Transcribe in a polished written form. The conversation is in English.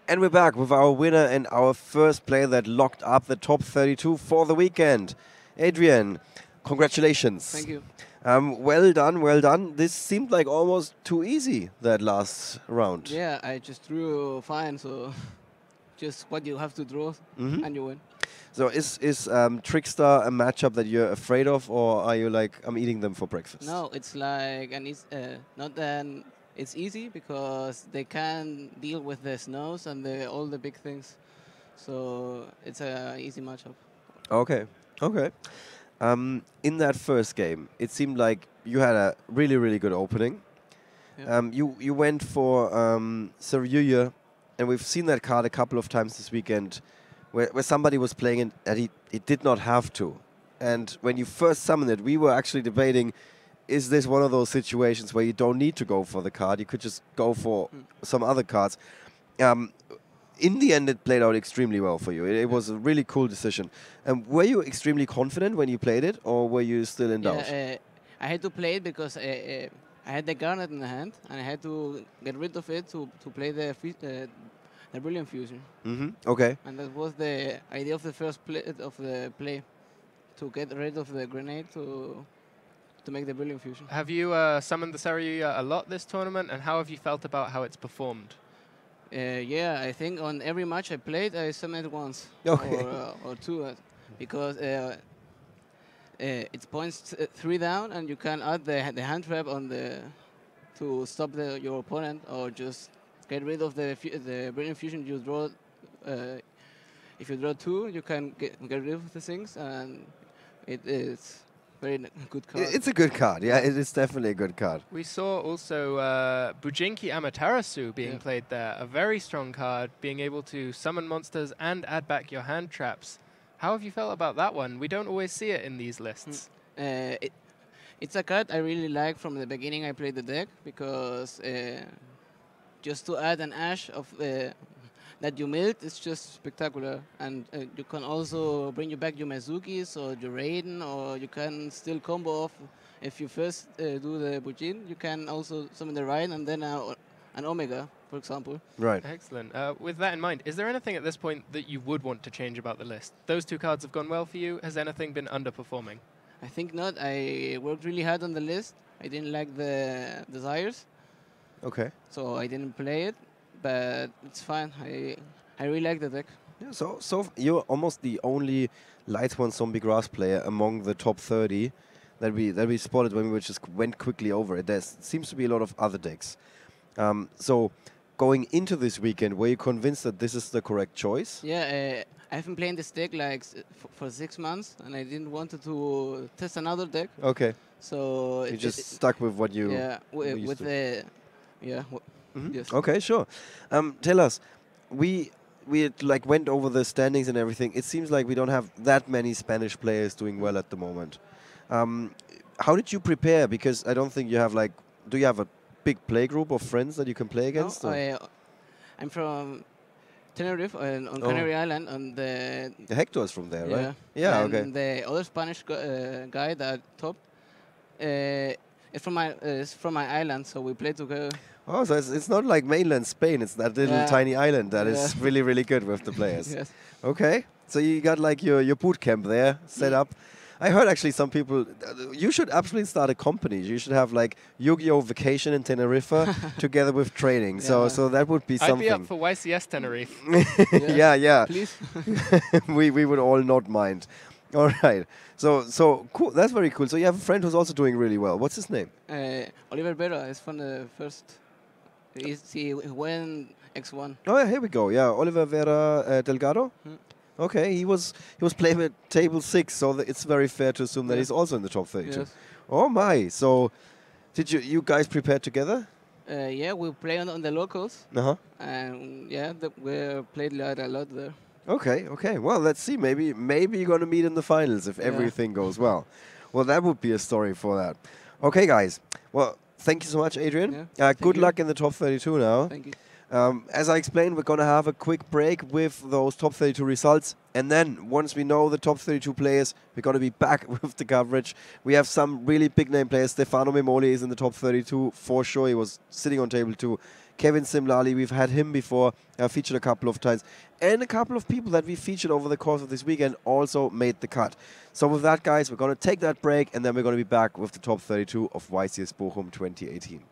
And we're back with our winner and our first player that locked up the top 32 for the weekend. Adrian, congratulations. Thank you. Well done, well done. This seemed like almost too easy, that last round. Yeah, I just drew fine, so just what you have to draw and you win. So is Trickster a matchup that you're afraid of, or are you like, I'm eating them for breakfast? No, it's like it's easy because they can deal with the snows and all the big things, so it's a easy matchup. Okay, okay. In that first game, it seemed like you had a really, really good opening. Yeah. You went for Seryuya, and we've seen that card a couple of times this weekend, where somebody was playing it and he did not have to. And when you first summoned it, we were actually debating, is this one of those situations where you don't need to go for the card, you could just go for some other cards. In the end, it played out extremely well for you. It was a really cool decision. Were you extremely confident when you played it, or were you still in doubt? I had to play it because I had the Garnet in the hand, and I had to get rid of it to play the Brilliant Fusion. Okay. And that was the idea of the first play, to get rid of the grenade to make the Brilliant Fusion. Have you summoned the Seryuya a lot this tournament, and how have you felt about how it's performed? Yeah, I think on every match I played, I summoned it once or two, because it's points 3 down, and you can add the hand trap on to stop your opponent, or just get rid of the Brilliant Fusion you draw. If you draw 2, you can get rid of the things, and it is very good card. It's a good card, yeah, it is definitely a good card. We saw also Bujinki Amaterasu being played there, a very strong card, being able to summon monsters and add back your hand traps. How have you felt about that one? We don't always see it in these lists. It's a card I really like from the beginning I played the deck, because just to add an Ash of that you milled is just spectacular, and you can also bring you back your Mezukis or your Raiden, or you can still combo off. If you first do the Bujin, you can also summon the Raiden and then an Omega, for example. Right. Excellent. With that in mind, is there anything at this point that you would want to change about the list? Those 2 cards have gone well for you. Has anything been underperforming? I think not. I worked really hard on the list. I didn't like the desires. Okay. So I didn't play it, but it's fine. I really like the deck. Yeah, so you're almost the only Light One Zombie Grass player among the top 30 that we spotted when we just went quickly over it. There seems to be a lot of other decks. So going into this weekend, were you convinced that this is the correct choice? Yeah, I've been playing this deck like for 6 months, and I didn't want to test another deck. Okay. So you just stuck with what you. Yeah, with the. Yeah. Yes. Okay, sure. Tell us, we like went over the standings and everything. It seems like we don't have that many Spanish players doing well at the moment. How did you prepare? Because I don't think you have like. Do you have a big play group of friends that you can play against? No, I'm from Tenerife on Canary Island, and the Hector is from there, right? Yeah. Okay. And the other Spanish guy that top is from my island, so we play together. Oh, so it's not like mainland Spain. It's that little tiny island that is really, really good with the players. Yes. Okay. So you got like your boot camp there set up. I heard actually some people, you should absolutely start a company. You should have like Yu-Gi-Oh! Vacation in Tenerife together with training. Yeah. So that would be something. I'd be up for YCS Tenerife. Yeah. Please. we would all not mind. All right. So cool. That's very cool. So you have a friend who's also doing really well. What's his name? Oliver Vera is from the first. He went X1. Oh yeah, here we go. Yeah, Oliver Vera Delgado. Okay, he was playing at table 6, so it's very fair to assume that he's also in the top 32. Yes. Oh my! So, did you guys prepare together? Yeah, we play on the locals. And yeah, we played a lot there. Okay. Well, let's see. Maybe you're gonna meet in the finals if everything goes well. Well, that would be a story for that. Okay, guys. Well, thank you so much, Adrian. Yeah, Good luck in the top 32 now. Thank you. As I explained, we're going to have a quick break with those top 32 results. And then, once we know the top 32 players, we're going to be back with the coverage. We have some really big name players. Stefano Memoli is in the top 32 for sure. He was sitting on table 2. Kevin Simlali, we've had him before, featured a couple of times. And a couple of people that we featured over the course of this weekend also made the cut. So with that, guys, we're going to take that break, and then we're going to be back with the top 32 of YCS Bochum 2018.